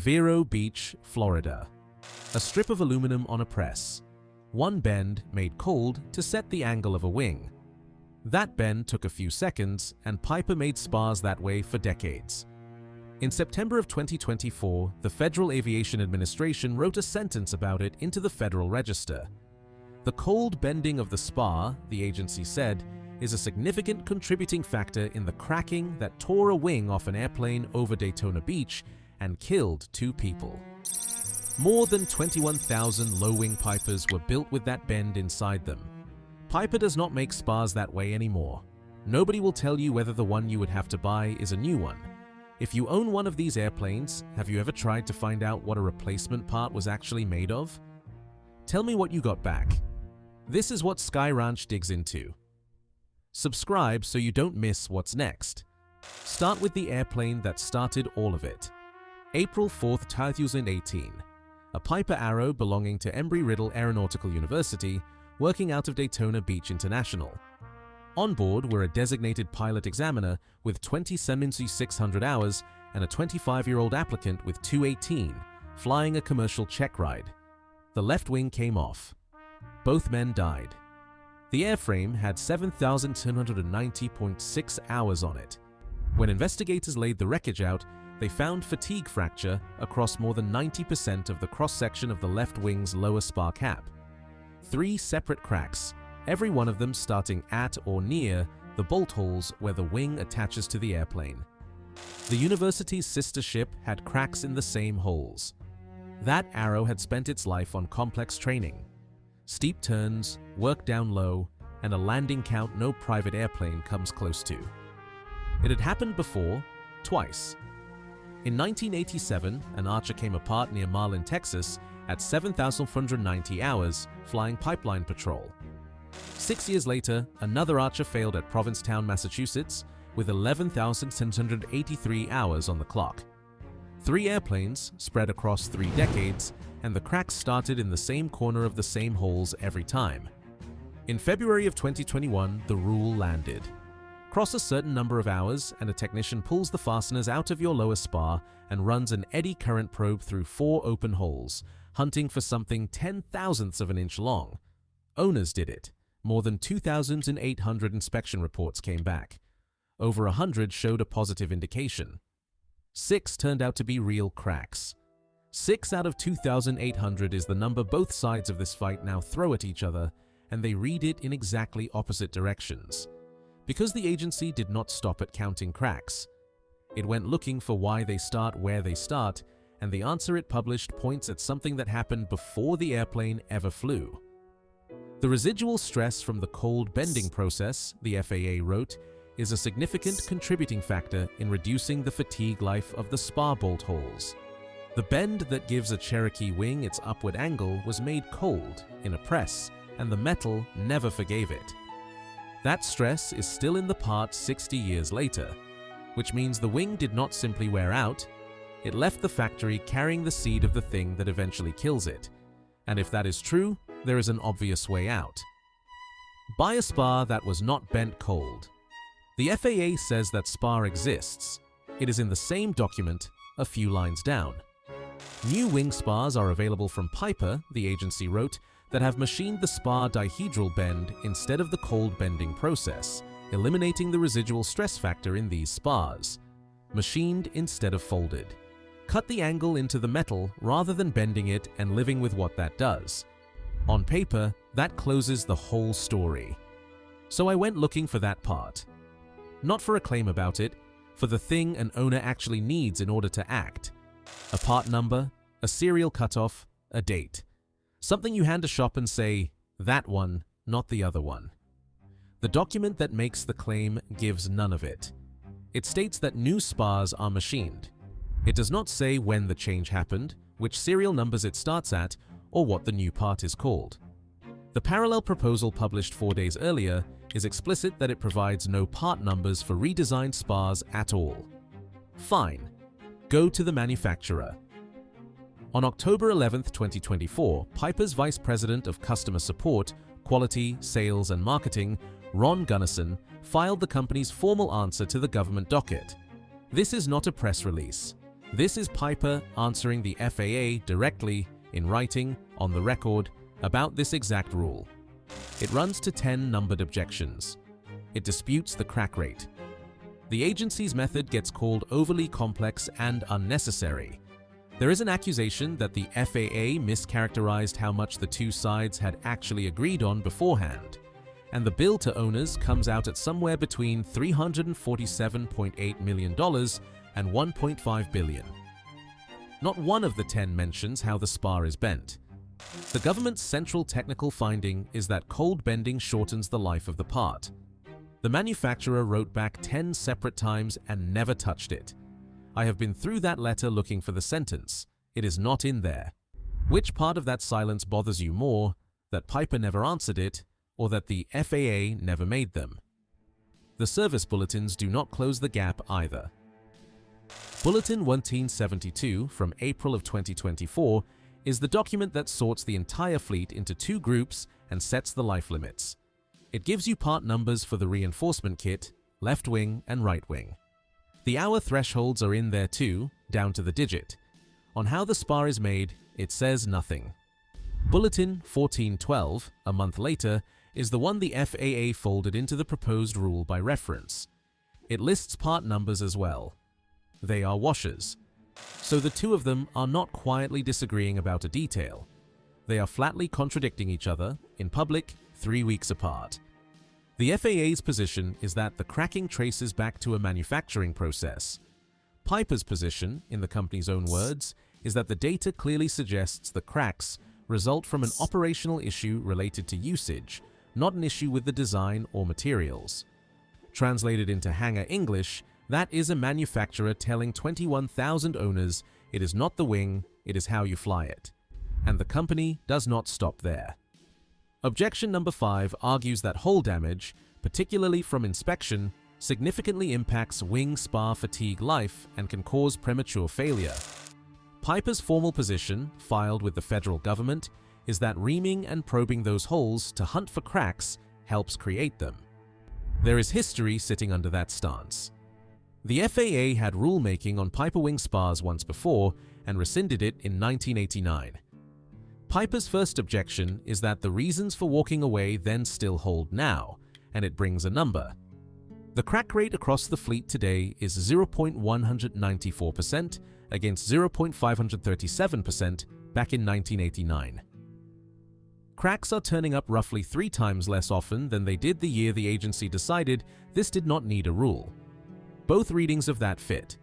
Vero Beach, Florida. A strip of aluminum on a press. One bend made cold to set the angle of a wing. That bend took a few seconds, and Piper made spars that way for decades. In September of 2024, the Federal Aviation Administration wrote a sentence about it into the Federal Register. The cold bending of the spar, the agency said, is a significant contributing factor in the cracking that tore a wing off an airplane over Daytona Beach and killed 2 people. More than 21,000 low-wing Pipers were built with that bend inside them. Piper does not make spars that way anymore. Nobody will tell you whether the one you would have to buy is a new one. If you own one of these airplanes, have you ever tried to find out what a replacement part was actually made of? Tell me what you got back. This is what Sky Ranch digs into. Subscribe so you don't miss what's next. Start with the airplane that started all of it. April 4, 2018. A Piper Arrow belonging to Embry-Riddle Aeronautical University, working out of Daytona Beach International. On board were a designated pilot examiner with 27,600 hours and a 25-year-old applicant with 218, flying a commercial check ride. The left wing came off. Both men died. The airframe had 7,290.6 hours on it. When investigators laid the wreckage out, they found fatigue fracture across more than 90% of the cross-section of the left wing's lower spar cap. 3 separate cracks, every one of them starting at or near the bolt holes where the wing attaches to the airplane. The university's sister ship had cracks in the same holes. That Arrow had spent its life on complex training. Steep turns, work down low, and a landing count no private airplane comes close to. It had happened before, twice. In 1987, an Archer came apart near Marlin, Texas at 7,490 hours, flying pipeline patrol. 6 years later, another Archer failed at Provincetown, Massachusetts, with 11,683 hours on the clock. 3 airplanes spread across 3 decades, and the cracks started in the same corner of the same holes every time. In February of 2021, the rule landed. Cross a certain number of hours, and a technician pulls the fasteners out of your lower spar and runs an eddy current probe through 4 open holes, hunting for something 10,000ths of an inch long. Owners did it. More than 2,800 inspection reports came back. Over 100 showed a positive indication. 6 turned out to be real cracks. 6 out of 2,800 is the number both sides of this fight now throw at each other, and they read it in exactly opposite directions. Because the agency did not stop at counting cracks. It went looking for why they start where they start, and the answer it published points at something that happened before the airplane ever flew. The residual stress from the cold bending process, the FAA wrote, is a significant contributing factor in reducing the fatigue life of the spar bolt holes. The bend that gives a Cherokee wing its upward angle was made cold in a press, and the metal never forgave it. That stress is still in the part 60 years later, which means the wing did not simply wear out, it left the factory carrying the seed of the thing that eventually kills it. And if that is true, there is an obvious way out. Buy a spar that was not bent cold. The FAA says that spar exists. It is in the same document, a few lines down. New wing spars are available from Piper, the agency wrote, that have machined the spar dihedral bend instead of the cold bending process, eliminating the residual stress factor in these spars. Machined instead of folded. Cut the angle into the metal rather than bending it and living with what that does. On paper, that closes the whole story. So I went looking for that part. Not for a claim about it, for the thing an owner actually needs in order to act. A part number, a serial cutoff, a date. Something you hand a shop and say, that one, not the other one. The document that makes the claim gives none of it. It states that new spars are machined. It does not say when the change happened, which serial numbers it starts at, or what the new part is called. The parallel proposal published 4 days earlier is explicit that it provides no part numbers for redesigned spars at all. Fine. Go to the manufacturer. On October 11, 2024, Piper's Vice President of Customer Support, Quality, Sales and Marketing, Ron Gunnarson, filed the company's formal answer to the government docket. This is not a press release. This is Piper answering the FAA directly, in writing, on the record, about this exact rule. It runs to 10 numbered objections. It disputes the crack rate. The agency's method gets called overly complex and unnecessary. There is an accusation that the FAA mischaracterized how much the two sides had actually agreed on beforehand, and the bill to owners comes out at somewhere between $347.8 million and $1.5 billion. Not one of the 10 mentions how the spar is bent. The government's central technical finding is that cold bending shortens the life of the part. The manufacturer wrote back 10 separate times and never touched it. I have been through that letter looking for the sentence. It is not in there. Which part of that silence bothers you more, that Piper never answered it, or that the FAA never made them? The service bulletins do not close the gap either. Bulletin 1372 from April of 2024 is the document that sorts the entire fleet into two groups and sets the life limits. It gives you part numbers for the reinforcement kit, left wing and right wing. The hour thresholds are in there too, down to the digit. On how the spar is made, it says nothing. Bulletin 1412, a month later, is the one the FAA folded into the proposed rule by reference. It lists part numbers as well. They are washers. So the two of them are not quietly disagreeing about a detail. They are flatly contradicting each other, in public, 3 weeks apart. The FAA's position is that the cracking traces back to a manufacturing process. Piper's position, in the company's own words, is that the data clearly suggests the cracks result from an operational issue related to usage, not an issue with the design or materials. Translated into hangar English, that is a manufacturer telling 21,000 owners it is not the wing, it is how you fly it. And the company does not stop there. Objection number 5 argues that hull damage, particularly from inspection, significantly impacts wing spar fatigue life and can cause premature failure. Piper's formal position, filed with the federal government, is that reaming and probing those holes to hunt for cracks helps create them. There is history sitting under that stance. The FAA had rulemaking on Piper wing spars once before and rescinded it in 1989. Piper's first objection is that the reasons for walking away then still hold now, and it brings a number. The crack rate across the fleet today is 0.194% against 0.537% back in 1989. Cracks are turning up roughly 3 times less often than they did the year the agency decided this did not need a rule. Both readings of that fit.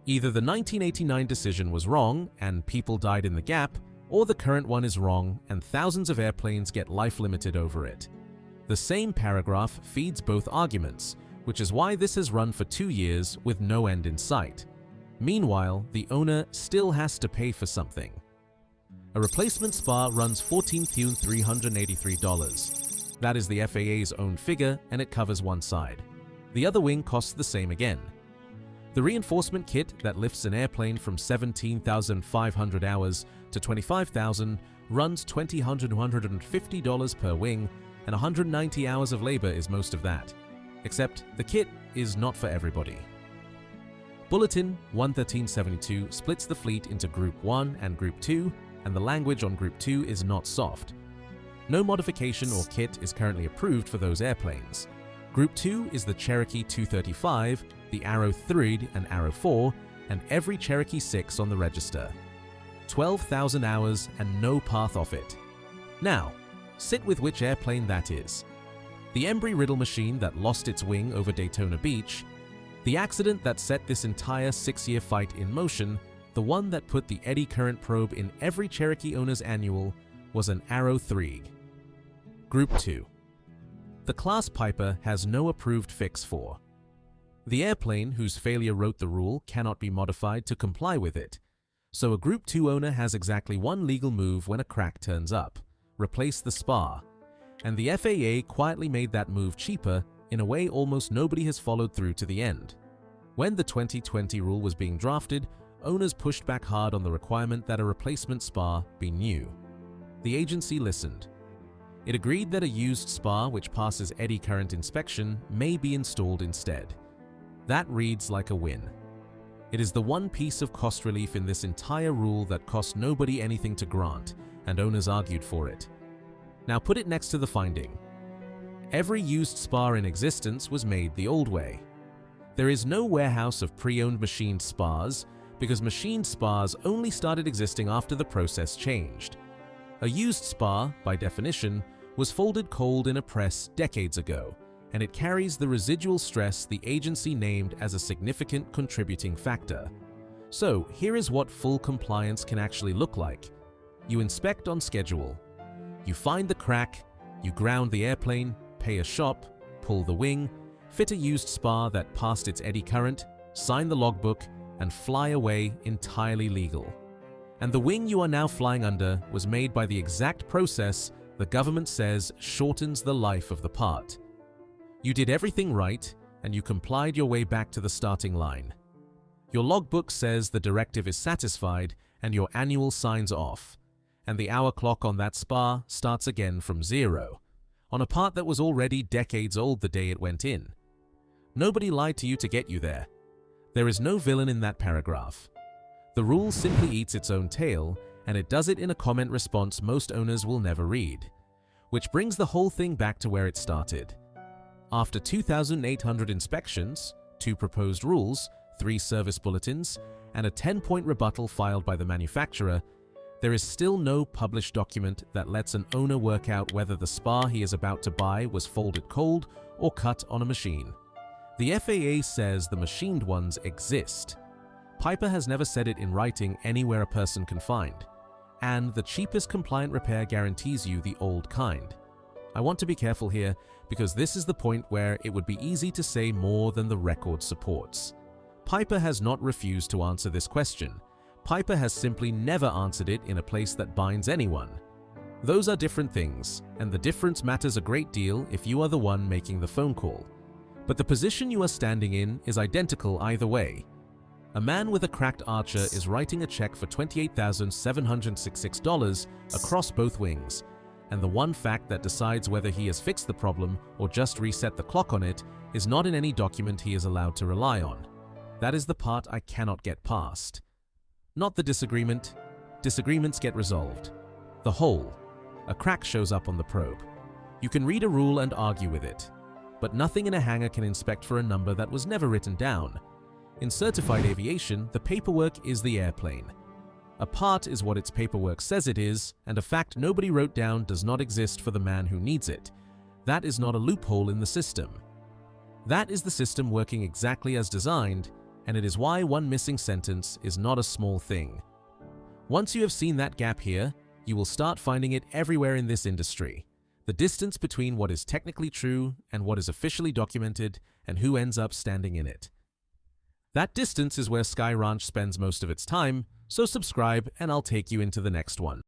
Either the 1989 decision was wrong and people died in the gap, or the current one is wrong and thousands of airplanes get life limited over it. The same paragraph feeds both arguments, which is why this has run for 2 years with no end in sight. Meanwhile, the owner still has to pay for something. A replacement spar runs $14,383. That is the FAA's own figure, and it covers one side. The other wing costs the same again. The reinforcement kit that lifts an airplane from 17,500 hours to 25,000 runs $2,150 per wing, and 190 hours of labor is most of that. Except the kit is not for everybody. Bulletin 1372 splits the fleet into Group 1 and Group 2, and the language on Group 2 is not soft. No modification or kit is currently approved for those airplanes. Group 2 is the Cherokee 235, the Arrow 3 and Arrow 4, and every Cherokee 6 on the register. 12,000 hours and no path off it. Now, sit with which airplane that is. The Embry-Riddle machine that lost its wing over Daytona Beach, the accident that set this entire 6-year fight in motion, the one that put the eddy current probe in every Cherokee owner's annual, was an Arrow 3. Group 2. The class Piper has no approved fix for. The airplane whose failure wrote the rule cannot be modified to comply with it, so a Group 2 owner has exactly one legal move when a crack turns up: replace the spar. And the FAA quietly made that move cheaper in a way almost nobody has followed through to the end. When the 2020 rule was being drafted, owners pushed back hard on the requirement that a replacement spar be new. The agency listened. It agreed that a used spar which passes eddy current inspection may be installed instead. That reads like a win. It is the one piece of cost relief in this entire rule that cost nobody anything to grant, and owners argued for it. Now put it next to the finding. Every used Spar in existence was made the old way. There is no warehouse of pre-owned machined Spars, because machined Spars only started existing after the process changed. A used Spar, by definition, was folded cold in a press decades ago, and it carries the residual stress the agency named as a significant contributing factor. So here is what full compliance can actually look like. You inspect on schedule. You find the crack, you ground the airplane, pay a shop, pull the wing, fit a used Spar that passed its eddy current, sign the logbook, and fly away entirely legal. And the wing you are now flying under was made by the exact process the government says shortens the life of the part. You did everything right, and you complied your way back to the starting line. Your logbook says the directive is satisfied, and your annual signs off, and the hour clock on that Spar starts again from zero, on a part that was already decades old the day it went in. Nobody lied to you to get you there. There is no villain in that paragraph. The rule simply eats its own tail, and it does it in a comment response most owners will never read. Which brings the whole thing back to where it started. After 2,800 inspections, 2 proposed rules, 3 service bulletins, and a 10-point rebuttal filed by the manufacturer, there is still no published document that lets an owner work out whether the Spar he is about to buy was folded cold or cut on a machine. The FAA says the machined ones exist. Piper has never said it in writing anywhere a person can find. And the cheapest compliant repair guarantees you the old kind. I want to be careful here because this is the point where it would be easy to say more than the record supports. Piper has not refused to answer this question. Piper has simply never answered it in a place that binds anyone. Those are different things, and the difference matters a great deal if you are the one making the phone call. But the position you are standing in is identical either way. A man with a cracked Archer is writing a check for $28,766 across both wings, and the one fact that decides whether he has fixed the problem or just reset the clock on it is not in any document he is allowed to rely on. That is the part I cannot get past. Not the disagreement. Disagreements get resolved. The whole. A crack shows up on the probe. You can read a rule and argue with it, but nothing in a hangar can inspect for a number that was never written down. In certified aviation, the paperwork is the airplane. A part is what its paperwork says it is, and a fact nobody wrote down does not exist for the man who needs it. That is not a loophole in the system. That is the system working exactly as designed, and it is why one missing sentence is not a small thing. Once you have seen that gap here, you will start finding it everywhere in this industry. The distance between what is technically true and what is officially documented, and who ends up standing in it. That distance is where Sky Ranch spends most of its time, so subscribe and I'll take you into the next one.